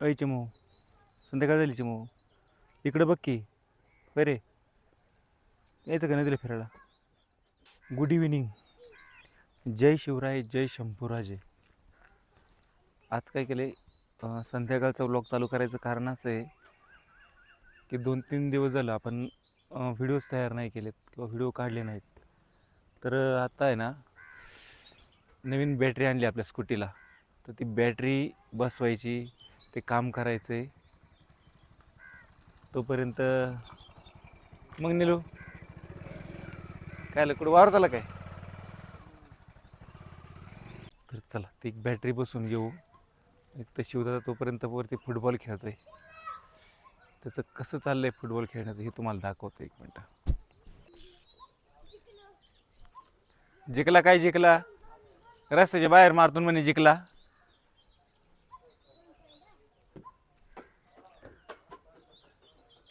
अय चिमू, संध्याकाळ झाली चिमू, इकडं बघ की. बरे यायचं का नाही तुला फिरायला? Good evening. जय शिवराय, जय शंभूराजे. आज काय केले, संध्याकाळचा व्लॉग चालू करायचं कारण असं आहे की 2-3 दिवस झालं आपण व्हिडिओज तयार नाही केलेत किंवा व्हिडिओ काढले नाहीत. तर आता आहे ना, नवीन बॅटरी आणली आपल्या स्कूटीला. तर ती बॅटरी बसवायची, ते काम करायचं आहे. तोपर्यंत मग निलू काय कुठं वावर झाला काय? तर चला ती एक बॅटरी बसून घेऊ. एक तर शिवदादा तोपर्यंत वरती फुटबॉल खेळतोय. त्याचं कसं चाललंय फुटबॉल खेळण्याचं हे तुम्हाला दाखवतो. 1 मिनटं. जिंकला काय जिंकला? रस्त्याच्या बाहेर मारतून म्हणे जिंकला.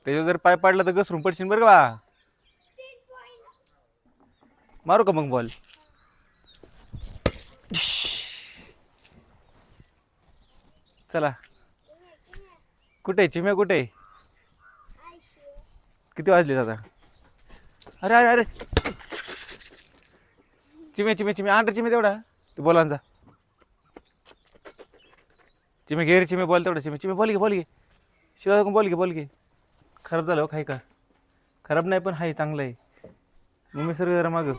त्याच्यावर जर पाय पडला तर घसरून पडशील बरं का. मारू का मग बॉल? चला. कुठे आहे चिम्या? कुठे आहे? किती वाजले आता? अरे अरे अरे, चिम्या चिम्या चिम्या आण रे चिम्या तेवढा. तू बोलान जा. चिम्या घे रे चिम्या बॉल तेवढा. चिम्या चिम्या बॉल घे, बॉल घे. शिवाय बॉल घे, बॉल घे. खराब झालं हो खाय का? खराब नाही पण हाय चांगलं आहे. मम्मी सर जरा माग.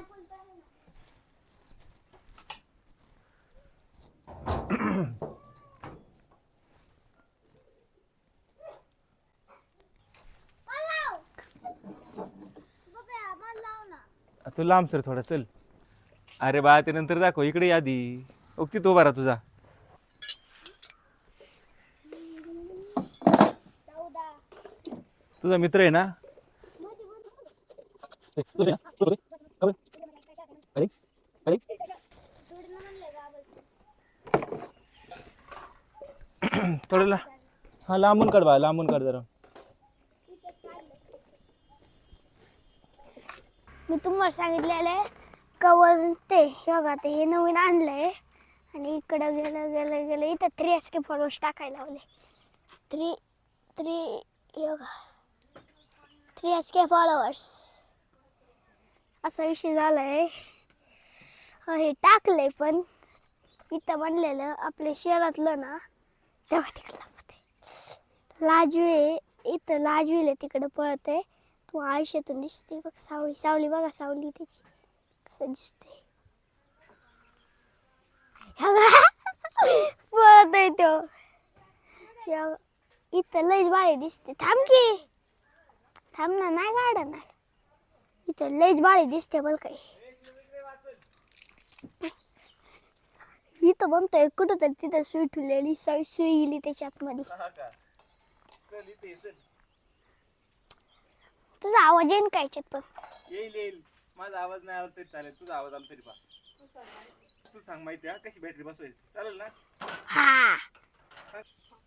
तू लांब सर थोडा चल. अरे बा ते नंतर दाखव, इकडे ये आधी. ओके तो बरा तुझा. तुझा मित्र आहे ना? थोडं हा लांबून काढ बा, लांबून काढ जरा. मी तुम्हाला सांगितलेलं कवर ते बघा ते हे नवीन आणलंय आणि इकडं गेलं गेलं गेलं इथं 3SK फॉलोअर्स टाकायला लावले. 3SK फॉलोअर्स असा विषय झालाय. हे टाकलंय पण इथं बनलेलं आपल्या शहरातलं ना तेव्हा तिकडं लाजवे इथं लाजवीले तिकडं पळतंय. तू आयुष्यातून दिसते बघ. सावली सावली बघा, सावली त्याची कसं दिसते. पळतोय तो. इथं लयच बाळी दिसते. थांब की, थांब ना, नाही गाडणार. इथं लयच बाळी दिसते बरं काही. इथं बनतोय कुठं तरी तिथं सुई ठेवलेली, सुई गेली त्याच्यात मध्ये. तुझा आवाज येईन का याच्यात? पण येईल. माझा आवाज नाही आला तरी चालेल, तुझा आवाज आला तरी बस. तू सांग माहिती आहे कशी बॅटरी बसवायची, चालेल ना? हा,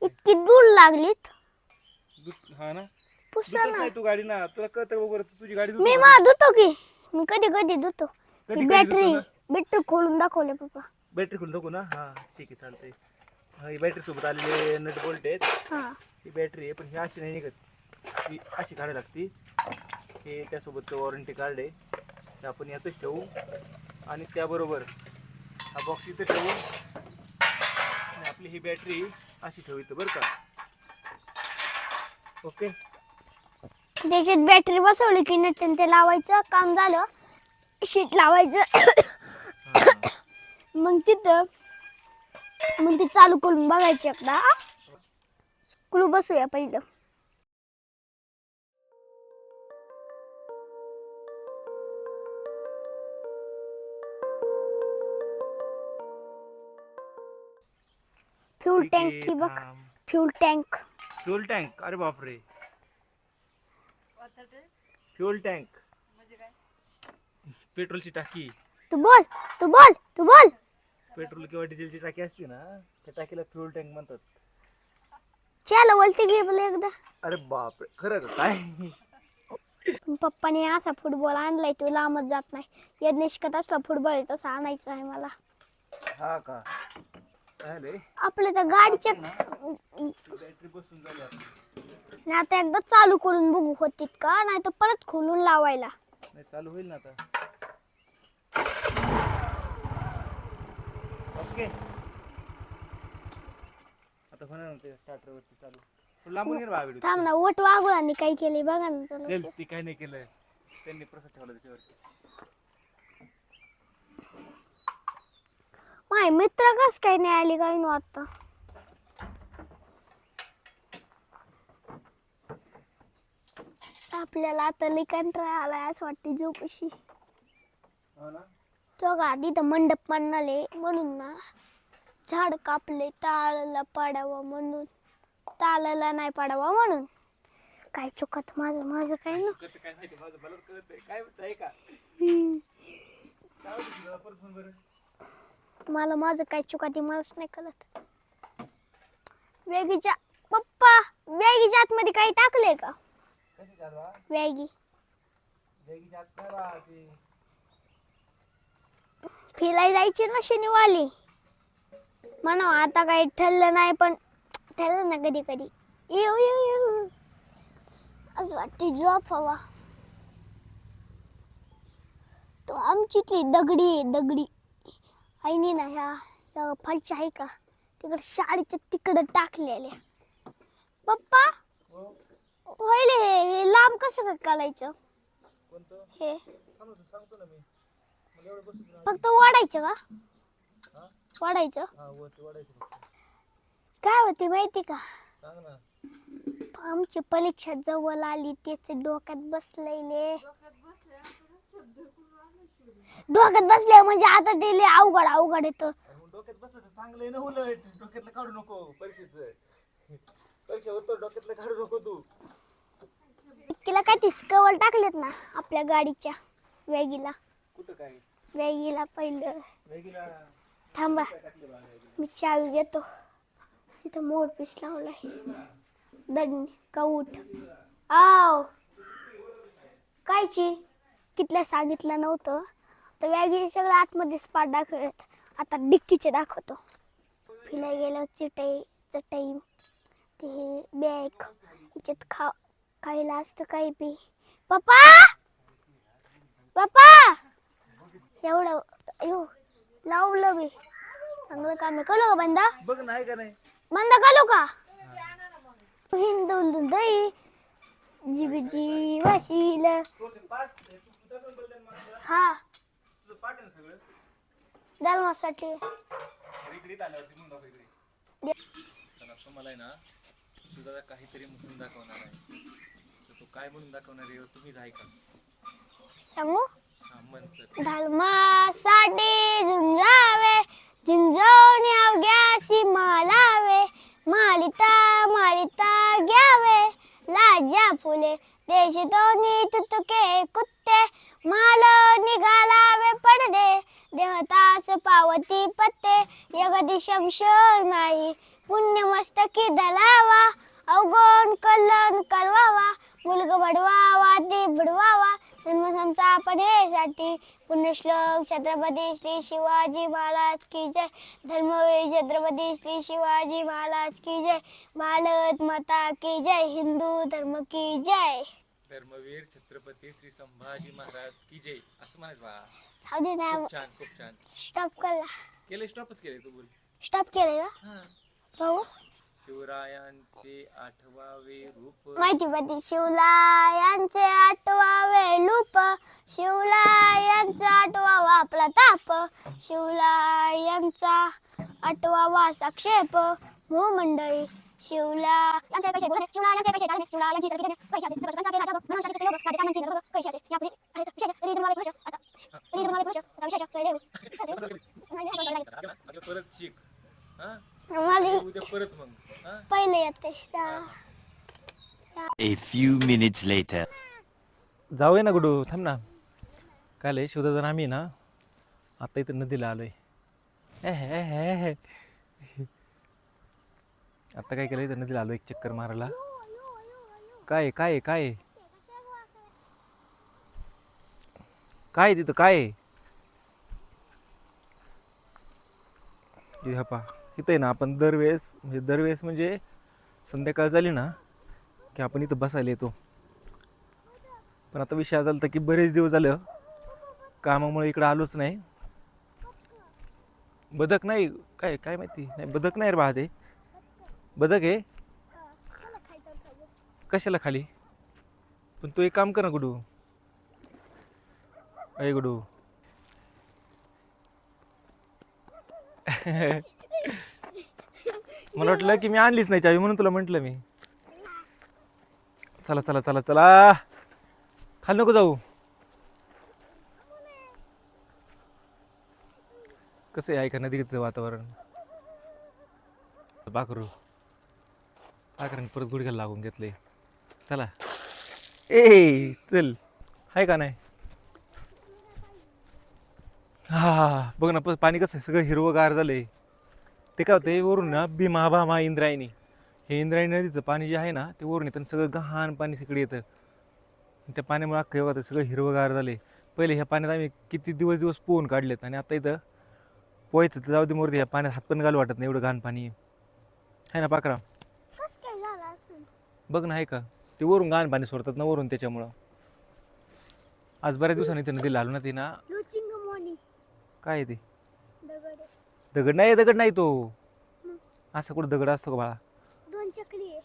इतकी दूर लागलीत. हा ना, पुसा ना. नाही तू गाडी ना, तुला कळतं वगैरे तुझी गाडी. मी मा धुतो की, मी कधी कधी धुतो. कधी बॅटरी खोलून दाखवले पप्पा. बॅटरी खोलून दाखवू ना? हा ठीक आहे चालतंय. हा ही बॅटरी सोबत आलेले नट बोल्ट आहेत. ही बॅटरी आहे पण ही अशी नाही निघत, ही अशी काढायला लागती. हे त्यासोबतचं वॉरंटी कार्ड आहे, ते आपण यातच ठेवू. आणि त्याबरोबर हा बॉक्स इथं ठेवू आणि आपली ही बॅटरी अशी ठेवू इथं बरं का. ओके. त्याच्यात बॅटरी बसवली की नट ते लावायचं काम झालं. शीट लावायचं. मग तिथं मग ते चालू करून बघायची एकदा. स्क्रू बसूया पहिलं. फ्यूल टँक की बघ. Fuel tank. फ्यूल टँक, अरे बापरे. फ्यूल टँक पेट्रोलची टाकी. तू बोल तू बोल तू बोल. पेट्रोल किंवा डिझेलची टाकी असते ना, त्या टाकीला फ्यूल टँक म्हणतात. चल बोलते घे बोल एकदा. अरे बापरे, खरं काय? पप्पाने असा फुटबॉल आणलाय, तो लांबच जात नाही. यज्ञेशकत असला फुटबॉल आहे तसा आणायचा आहे मला. हा का? आपल्या तर गाडीच्या आणि आता एकदा चालू करून बघू होतीत का, नाही तर परत खोलून लावायला. नाही चालू होईल ना आता. ओके आता होणार ना ते स्टार्टर वरती चालू. थोडं लांबून ये ना बा व्हिडिओ. थांब ना, वट वाघुळांनी काही केले बघा ना. चला ती काही नाही केलं, त्यांनी प्रसाद ठेवला त्याच्यावरती. माय मित्र कस काही नाही आली काही ना आता. आपल्याला आता लई कंटाळा आलाय असं वाटते झोपशी. हो ना. तो का आधी तर मंडप मांडणारे म्हणून ना झाड कापले ताळाला पाडावं म्हणून, ताळाला नाही पाडावं म्हणून. काय चुकत माझं माझं काय ना. काय माहिती माझं मला कळत काय होतंय का. परत फोन बरं. मला माझं काय चुकत मलाच नाही कळत. वेगीच्या पप्पा, वेगीच्या आतमध्ये काही टाकले का? कशी चालवा वेगी वेगी जात नाही बा ते. फिरायला जायची ना शनिवारी म्हणा. आता काही ठरलं नाही पण ठरलं ना कधी कधी. येऊ येऊ येऊ असं वाटते झोप हवा. तो आमची ती दगडी आहे दगडी. आईने ना ह्या फळच्या आहे का तिकडे शाळेच्या तिकडे टाकलेल्या. पप्पा होईल हे लांब कसं काय काढायचं? कोणतं हे सांगतो ना मी. मला एवढं बसून फक्त वाढायचं का? हा वाढायचं हा वरती वाढायचं फक्त. काय होते माहिती का? सांग ना. आमची परीक्षा जवळ आली त्याचे डोक्यात बसलेले. डोक्यात बसले म्हणजे आता ते लय अवघड अवघड येतं. डोक्यात बसलं तर चांगलं आहे ना. उलट डोक्यातलं काढू नको परीक्षेचं. परीक्षा होतो डोक्यातलं काढू नको तू. तिला काय ती कवर टाकलेत ना आपल्या गाडीच्या वेगीला. कुठं काय वेगीला पहिलं वेगीला थांबा टाकले बा. मी चावी घेतो. तिथं मोड पीस लावलाय दंड कौट. आव कायची कितल्या सांगितलं नव्हतं तर वेगळी सगळं आतमध्ये स्पॉट दाखवत. आता डिक्कीचे दाखवतो. फिरायला गेलं चटई ते बॅग याच्यात खायला असतं काही बी. पप्पा पप्पा एवढं यो लावलं बी चांगलं काम आहे. करू का बंद? बघ ना आहे का नाही. बंद करू का? हिंदू दही जीव जीवाशील. हा दालमासाठी मला आहे ना तुझा काहीतरी म्हणून दाखवणार आहे. तर तो काय म्हणून दाखवणार आहे तुम्हीच ऐका. सांगू? हा म्हणत. धर्मासाठी झुंजावे झुंजवून अवघ्यासी मालावे. मालिता मालिता घ्यावे लाजा फुले देश दोन्ही तुतके कुत्ते. माल निघालावे पडदे देहतास पावती पत्ते. यगदी शमशोर नाही पुण्यमस्तकी धलावा. अवगुण कल्याण करवावा मुलग बडवावा ते बुडवावा. जन्म संतापनेसाठी पुण्यश्लोक छत्रपती श्री शिवाजी महाराज की जय. धर्मवीर छत्रपती श्री शिवाजी महाराज की जय. भारत माता की जय. हिंदू धर्म की जय. धर्मवीर छत्रपती श्री संभाजी महाराज की जय असं म्हणायचं बा. हौदे ना. खूप छान. स्टॉप कर. केलं स्टॉपच केलंय तू बोल. स्टॉप केलं का हा. भाऊ? शिवरायांचे 8वे रूप. माहिती पती शिवलायांचे 8वे रूप. शिवलायांचा 8वा आपला ताप. शिवलायांचा 8वा साक्षेप. भूमंडळी शिवलायांचे कसे बोलणे शिवलायांचे कसे चालणे शिवलायांची सगळी देणे कैशाचे सगळं पंचाके राजा म्हणून शांती योग राजा सामांची नगर कैशाचे यापुढे आहेत विशेष रीतमाळे पुरुष आता रीतमाळे पुरुष आता विशेष जय देव परत शिक. हा मला उद्या परत मग. हा पहिले येते. A few minutes later. जाऊया ना गुडू थांब ना. काय लय शिवदादा आम्ही ना आता इथं नदीला आलोय. आता काय केलं इथं नदीला आलो एक चक्कर मारायला. काय काय काय काय तिथं काय पा इथं आहे ना आपण दरवेळेस म्हणजे संध्याकाळ झाली ना की आपण इथं बसायला येतो. पण आता विषय असा झाला की बरेच दिवस झालं कामामुळे इकडं आलोच नाही. बदक नाही काय काय माहिती नाही, बदक नाही रे बा ते. बदक आहे मला खायचं होतं. कशाला खाली. पण तू एक काम कर ना गुडू. अय गुडू. मला वाटलं की मी आणलीच नाही चावी म्हणून तुला म्हटलं मी. चला चला चला चला खाली नको जाऊ. कसं आहे का नदीचं वातावरण. पाखरू पाखराने परत गुडघ्याला लागून घेतले. चला ए चल आहे का नाही. हा बघ ना पाणी कसं आहे सगळं हिरवंगार झालंय. ते काय होतं वरून ना भीमा भामा इंद्रायणी हे इंद्रायणी नदीचं पाणी जे आहे ना ते वरून येतं आणि सगळं गहाण पाणी सगळं येतं. त्या पाण्यामुळे अख्खं योगा सगळं हिरवंगार झाले. पहिले ह्या पाण्यात आम्ही किती दिवस दिवस पोहून काढलेत आणि आता इथं पोहायचं तर जाऊ दे मोरते. ह्या पाण्यात हात पण घालू वाटत नाही एवढं घाण पाणी आहे ना पाकरा. कसं काय झालं असेल? बघ ना आहे का ते वरून घाण पाणी सोडतात ना वरून त्याच्यामुळं. आज बऱ्याच दिवसांनी ते नदीला आलो ना ती ना. लुचिंग मोनी काय आहे ते दगड आहे. दगड नाही तो. असं कुठं दगड असतो का बाळा. 2 चकली आहे.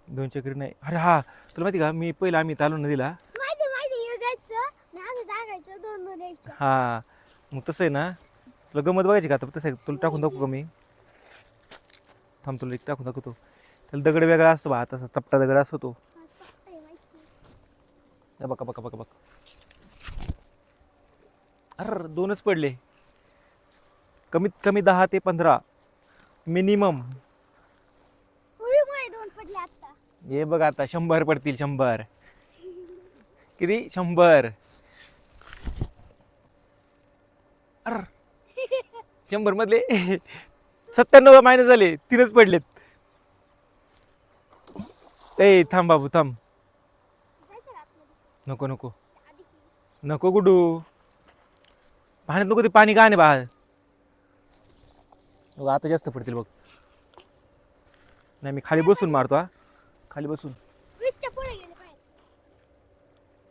2 चक्री नाही. अरे हा तुला माहिती का मी पहिला आम्ही आलो नदीला. माहिती हे घ्यायचं आणि असं टाकायचं 2 द्यायचं. हा मग तसं आहे ना तुला गमत बघायची का आता तसं आहे तुला टाकून दाखवू का मी. थांब तुला एक टाकून दाखवतो. त्याला दगड वेगळा असतो बा तसा चपटा दगड असतो तो. बघा बघा बघा बघ. अरे 2च पडले. कमीत कमी 10 ते 15 मिनिमम. उभी माय 2 पडले आता. हे बघ आता 100 पडतील 100. किती 100. अर 100 मधले 97 मायनस झाले 3च पडलेत. ए थांब बाबू थांब. जायचं का आतमध्ये? नको नको आधी नको गुडू. पाण्यात नको ते पाणी का नाही बाहेर. आता जास्त पडतील बघ. नाही मी खाली बसून मारतो हा. खाली बसून. वीसच्या पुढे गेले पाहिजे.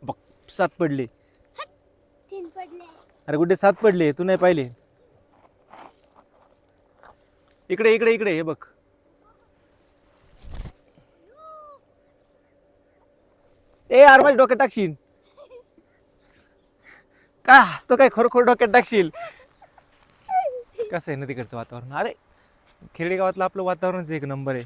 बघ 7 पडले. 3 पडले. अरे गुड्डे 7 पडले तू नाही पाहिले. इकडे इकडे इकडे हे बघ. ए यार माझ्या डोक्यात टाकशील काय हसतो काय खरोखर डोक्यात टाकशील. कसं आहे ना तिकडचं वातावरण. अरे खेडे गावातलं आपलं वातावरणच एक नंबर आहे.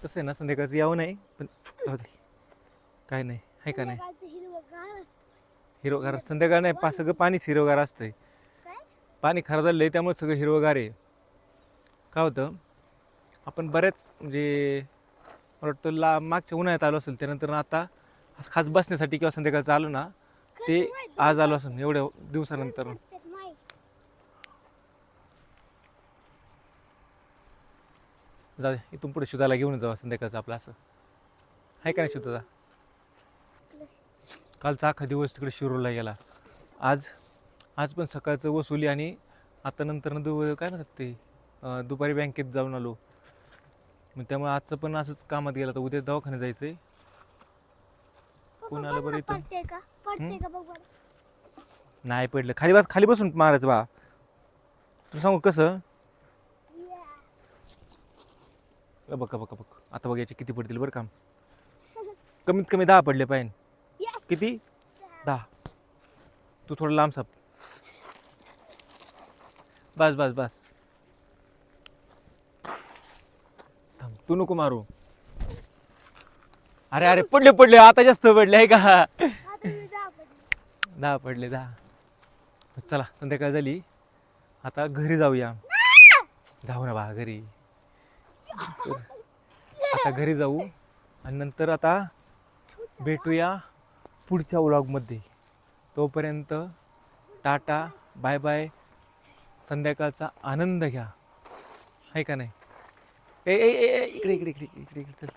तसं आहे ना संध्याकाळचं यावं नाही पण जाऊ दे. काय नाही आहे का नाही. संध्याकाळचं हिरवंगार असतं. हिरवगार संध्याकाळ नाही सगळं पाणीच हिरवगार असतंय. काय? पाणी खराब झालं आहे त्यामुळे सगळं हिरवगार आहे. काय होतं आपण बऱ्याच म्हणजे मला वाटतं मागच्या उन्हाळ्यात आलो असेल त्यानंतर आता खास बसण्यासाठी किंवा संध्याकाळचं आलो ना ते आज आलो असेल एवढ्या दिवसानंतर. त्यात माय जाऊ दे इथून पुढे शुद्धाला घेऊन जाऊ संध्याकाळचं आपलं असं आहे का नाही शुद्धाचा. कालचा अख्खा दिवस तिकडे शिरूरला गेला. आज पण सकाळचं वसुली आणि आता नंतर काय म्हणतात ते दुपारी बँकेत जाऊन आलो. मग त्यामुळे आजचं पण असंच कामात गेलं तर उद्या दवाखान्यात जायचं आहे. कोण आलं बरं इथं. पडते का बघ बरं. नाही पडलं खाली बसून मारायचं बा. तुला सांगू कसं बघ बघ बघ आता बघ याचे किती पडतील बरं काम. कमीत कमी 10 पडले पाहिजे. Yes. किती 10. तू थोडं लांब साप. बस बस बस थांब तू नको मारू. अरे अरे पडले आता जास्त पडले आहे का. आता मी 10 पडले. 10 पडले 10. चला संध्याकाळ झाली आता घरी जाऊया. जाऊ ना बा घरी. आता घरी जाऊ आणि नंतर आता भेटूया पुढच्या व्लॉगमध्ये. तोपर्यंत टाटा बाय बाय. संध्याकाळचा आनंद घ्या आहे का नाही. ए ए ए इकडे इकडे इकडे इकडे इकडे चल.